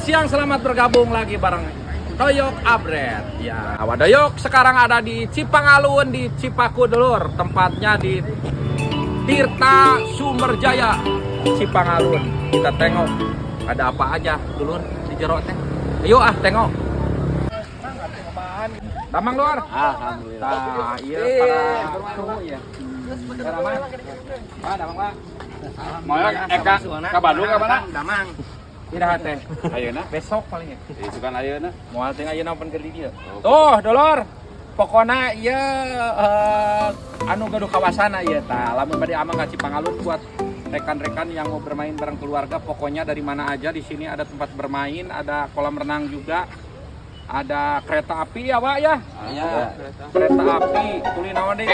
siang, selamat bergabung lagi bareng Doyok Abret. Ya, Wadoyok sekarang ada di Cipangalun di Cipaku Dulur, tempatnya di Tirta Sumberjaya, Cipangalun. Kita tengok ada apa aja dulur di jero teh. Ayo tengok. Damang luar. Alhamdulillah. Nah, iya para suhu ya. Damang, Pak. Moal eka ka Bandung ka mana? Damang. Iraha teh. Ayeuna. Besok paling ya. Isukan ayeuna. Moal teh ayeuna open keur di dieu. Tuh, dulur. Pokona ieu anu gaduh kawasan ieu tah. Lamun bade amang ka Cipangalun buat rekan-rekan yang mau bermain bareng keluarga, pokoknya dari mana aja di sini ada tempat bermain, ada kolam renang juga. Ada kereta api ya, Pak ya? Iya. Kereta api, tuli naon deui?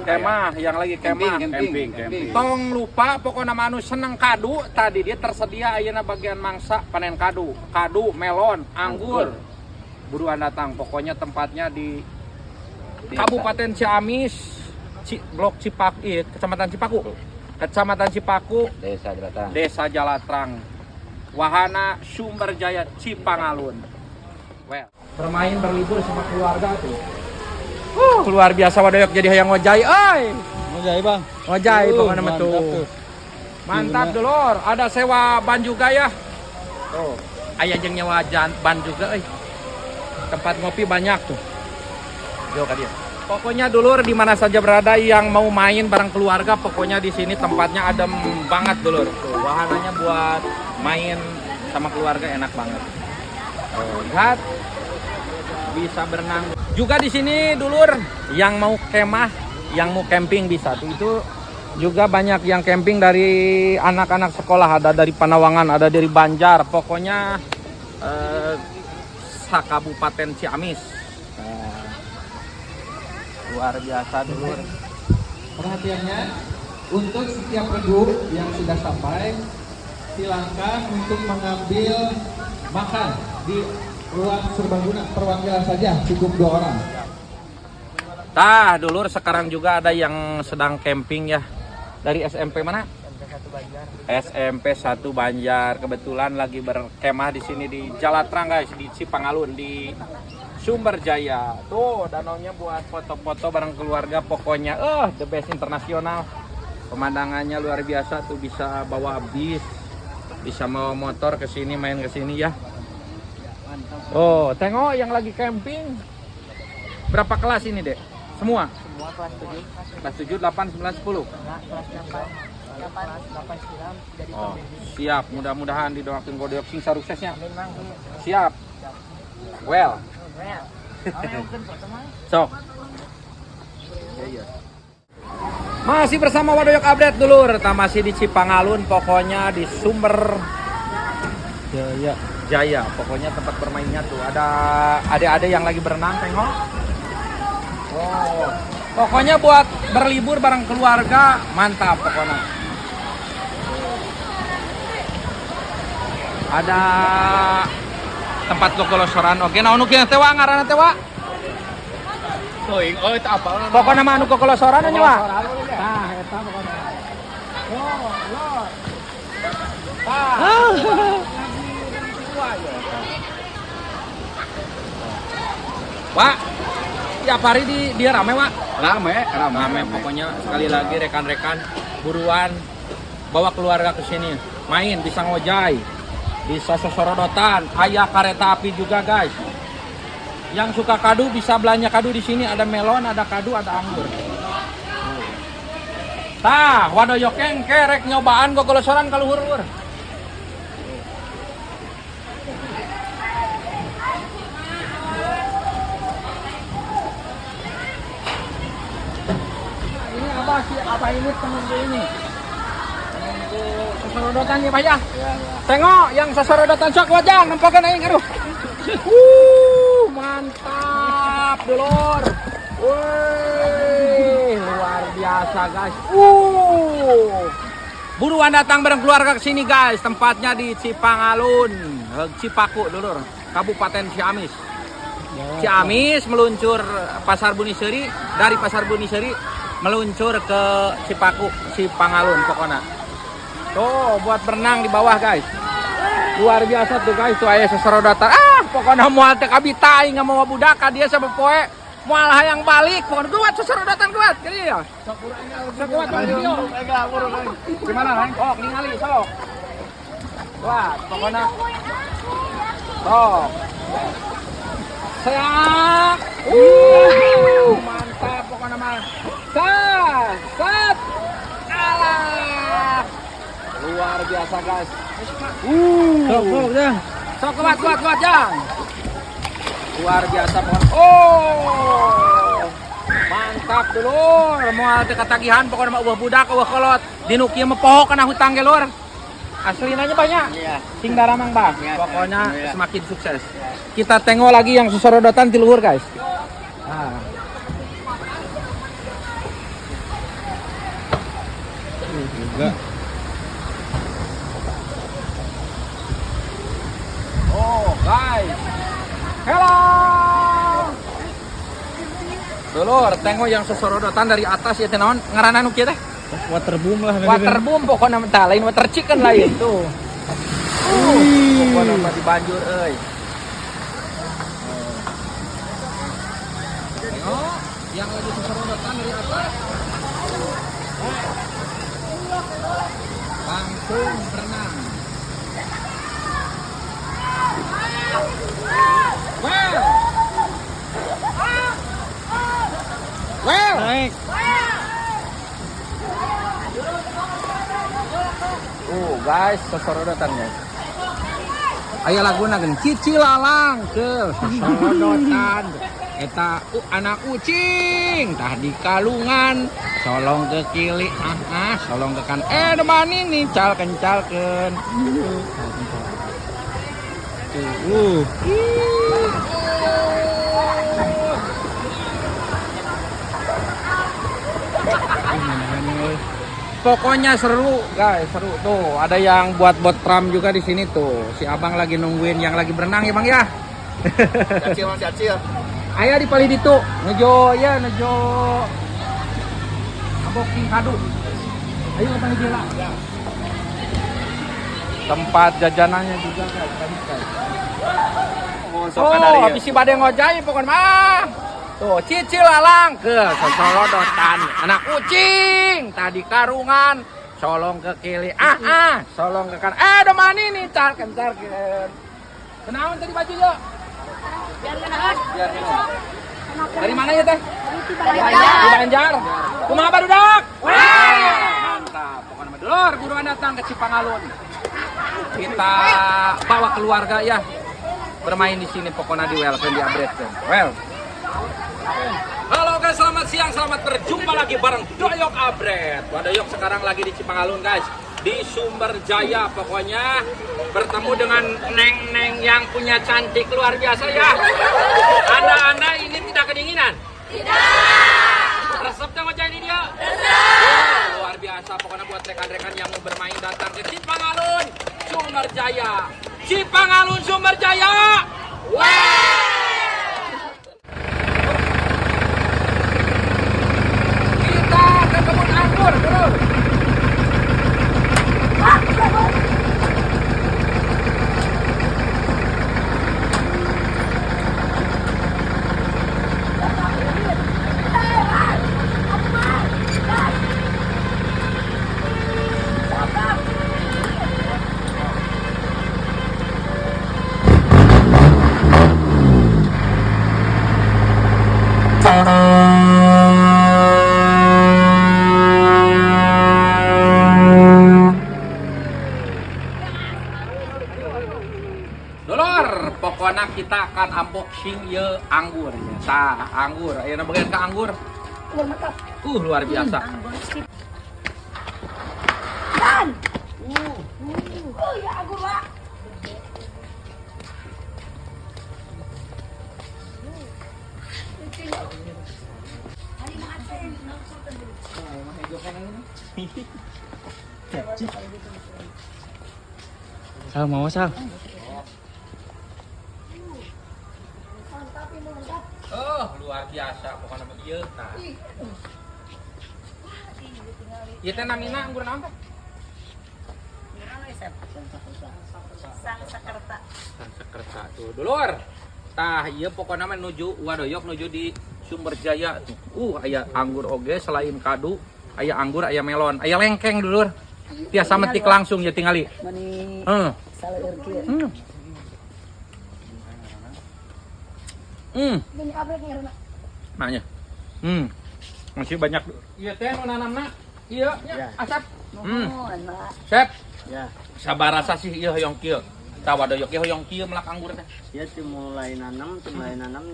Kemah, yang lagi kemah. Camping. Tong lupa pokoknya anu seneng kadu tadi dia tersedia ayeuna bagian mangsa panen kadu, melon, anggur. Buruan datang, pokoknya tempatnya di Kabupaten Ciamis, Blok Cipaku, Kecamatan Cipaku, Desa Jalatrang, Wahana Sumberjaya, Cipangalun. Well, bermain berlibur sama keluarga tuh. Luar biasa Wadoyok jadi hayang ngojai, Ngojai, Bang. Ngojai pokoknya mah tuh. Mantap dulur, ada sewa ban juga ya. Tuh, aya jeung nyewa ban juga Tempat ngopi banyak tuh. Yuk ka dia. Pokoknya dulur di mana saja berada yang mau main bareng keluarga, pokoknya di sini tempatnya adem banget dulur. Tuh, wahananya buat main sama keluarga enak banget. Lihat, bisa berenang. Juga di sini dulur, yang mau kemah, yang mau camping bisa tuh. Itu juga banyak yang camping dari anak-anak sekolah, ada dari Panawangan, ada dari Banjar. Pokoknya Kabupaten Ciamis. Luar biasa dulur. Perhatiannya untuk setiap regu yang sudah sampai, silakan untuk mengambil makan di ruang serbaguna perwakilan saja, cukup 2 orang. Dulur sekarang juga ada yang sedang camping ya. Dari SMP mana? SMP 1 Banjar. Kebetulan lagi berkemah di sini di Jalatrang guys, di Cipangalun di Sumberjaya. Tuh, danaunya buat foto-foto bareng keluarga, pokoknya the best internasional. Pemandangannya luar biasa tuh, bisa bawa bis, bisa bawa motor ke sini, main ke sini ya. Oh, tengok yang lagi camping. Berapa kelas ini, Dek? Semua? Semua kelas 7. Kelas 7, 8, 9, 10. Nah, kelas 8 9 jadi Oh, siap. Mudah-mudahan didoakeun Wadoyok sing suksesnya. memang Siap. Well. Sok. Masih bersama Wadoyok Update dulur. Masih di Cipangalun, pokoknya di Sumber Jaya. Pokoknya tempat bermainnya tuh ada adik-adik yang lagi berenang, tengok. Oh, pokoknya buat berlibur bareng keluarga mantap pokoknya. Ada tempat kokolosoran. Oke, naon nu kieu teh wa ngaranna teh wa? Teuing, itu apa? Pokoknya mah anu kokolosoran nya wa. Tah, eta pokoknya. Oh, lor. Wak, tiap hari dia rame, Wak. Rame. Pokoknya sekali lagi rekan-rekan buruan bawa keluarga ke sini. Main, bisa ngojai, bisa sosorodotan, aya kereta api juga, guys. Yang suka kadu bisa belanja kadu di sini, ada melon, ada kadu, ada anggur. Tah, Wadoyok kerek nyobaan gogolosoran ka luhur-luhur. Apa ini temenku ini? Temenku sosorodotan ya Pak ya? Tengok yang sosorodotan sok wajang nempokeun aing aduh. Mantap dulur. Wih, luar biasa guys. Buruan datang bareng keluarga ke sini guys. Tempatnya di Cipangalun, Cipaku dulur, Kabupaten Ciamis. Ciamis meluncur Pasar Buniseri, dari Pasar Buniseri meluncur ke Cipaku, Cipangalun pokoknya. Tuh buat berenang di bawah guys. Luar biasa tuh guys, tuh aya sasarodatan. Pokoknya moal teh kabita aing mau budaka dia sama poe. Moal hayang balik, pokoknya kuat sasarodatan kuat. Jadi ya. Sok kuat video. Gimana, Neng? Sok ningali sok. Kuat, pokoknya. Sok. Seak. Mantap pokoknya mah. Set. Alah. Luar biasa guys. Sok dah. Sok kuat Jang. Luar biasa pokoknya. Oh. Mantap dulur. Moal teu katagihan pokoknya mah eueuh budak eueuh kolot. Dinu kieu mah poho kana hutang ge lur. Aslinanya banyak. Iya. Sing daramang bang. Iya, Pokoknya iya. semakin sukses. Kita tengok lagi yang sesorodotan di luhur guys. Nah. Juga. Oh guys. Hello. Dulur, tengok yang sesorodotan dari atas ya teh naon ngaranna nu kieu teh? Waterboom lah. Waterboom pokoknya mentah lain water chicken lain tuh. Pokoknya mah di banjur euy. Tengok yang lagi sesorodotan dari atas. Langsung berenang. Well. Naik. Guys, sesorodotannya. Aya laguna geuning cicilalang ke sesorodotan. Eta anak ucing tah di kalungan solong ke kili solong ke kan demani nih cal kencalkeun. Pokoknya seru guys, seru tuh. Ada yang buat bot pram juga di sini tuh. Si abang lagi nungguin yang lagi berenang ya bang ya. Cacil. Ayah di pali ditu, ngejo abok king kadu. Ayo ke pali gila. Tempat jajanannya juga guys, tadi guys. Oh, habis si bade ngojai pokoknya mah. Tuh, cicil lalang ke sesorodotan anak kucing tadi karungan solong ke kili solong ke kan demani nih carken kenaon tadi baju yo Biar kenaon. dari mana ya teh Dari di Banjar kumaha barudak mantap pokoknya mah dulur buruan datang ke Cipangalun kita bawa keluarga ya bermain di sini pokoknya di welcome di upgrade well. Halo guys, selamat siang, selamat berjumpa lagi bareng Doyok Upgrade. Doyok sekarang lagi di Cipangalun guys, di Sumber Jaya pokoknya bertemu dengan neng-neng yang punya cantik luar biasa ya. Anda ini tidak kedinginan? Tidak. Resepnya macam ini dia? Resep. Luar biasa pokoknya buat rekan-rekan yang mau bermain datang ke Cipangalun, Sumber Jaya. Cipangalun, Sumber Jaya. Ke kebun anggur, turun. Dolor, pokoknya kita akan unboxing ye anggur ya. Tah, anggur. Ayeuna bagian ke anggur. Luar biasa. Dan. Ya anggur, Pak. Sal mau Sal? Oh, luar biasa pokoknya mah ieu tah. Ieu teh namina anggur naon teh? Sep? Sang Sakerta. Sang Sakerta tuh. Dulur. Tah ieu pokona mah nuju Wadoyok nuju di Sumber Jaya tuh. Aya anggur oge selain kadu, aya anggur, aya melon, aya lengkeng dulur. Tiasa metik langsung ya tingali. Mani saleur kieu. Ini abek ngarana. Maknya. Masih banyak. Iya teh nu nanamna. Iya nya asap. Mohon, Mak. Sep. Ya, Sabarasa sih ieu hoyong kieu. Tah Wadoyok ieu hoyong kieu melak anggur teh. ya mulai nanam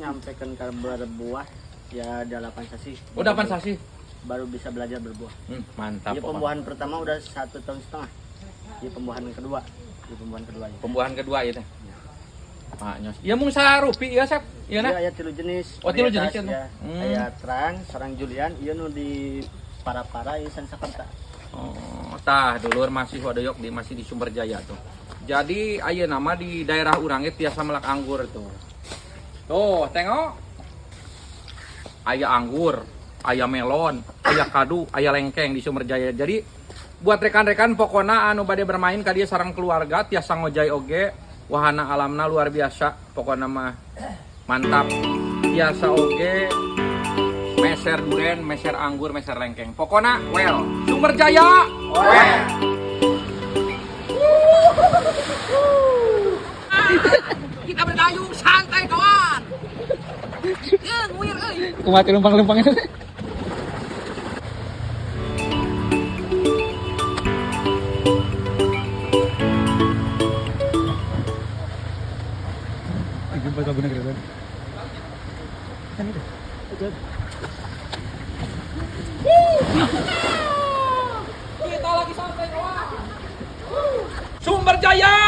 nyampekan ke berbuah ya 8 sasi. Oh 8 sasi. Baru bisa belajar berbuah. Mantap. Ya pembuahan pertama udah 1,5 tahun. Ya pembuahan kedua. Ya. Pembuahan kedua ya teh. Maknya. Ya mung sarupi ya Sep. Iya na? Ya, 3 jenis. Oh, 3 jenis Varietas, ya. ya. Aya Trang, sarang Julian, ieu nu di para-para ieu Sang Sakerta. Oh, tah dulur masih Wadoyok masih di Sumber Jaya tuh. Jadi ayeuna nama di daerah urang ge tiasa melak anggur tuh. Tuh, tengok. Aya anggur, aya melon, aya kadu, aya lengkeng di Sumber Jaya. Jadi buat rekan-rekan pokona anu bade bermain ka dieu sareng keluarga tiasa ngojay oge, wahana alamna luar biasa. Pokona mah mantap. Tiasa oge meser duren, meser anggur, meser lengkeng. Pokona well, Sumber Jaya. Well. Kita berdayung santai kawan. Ya, nguir euy. Kumaha lempang-lempangnya. Jumpa sabuna keren. Kita lagi santai kawan. Sumber Jaya.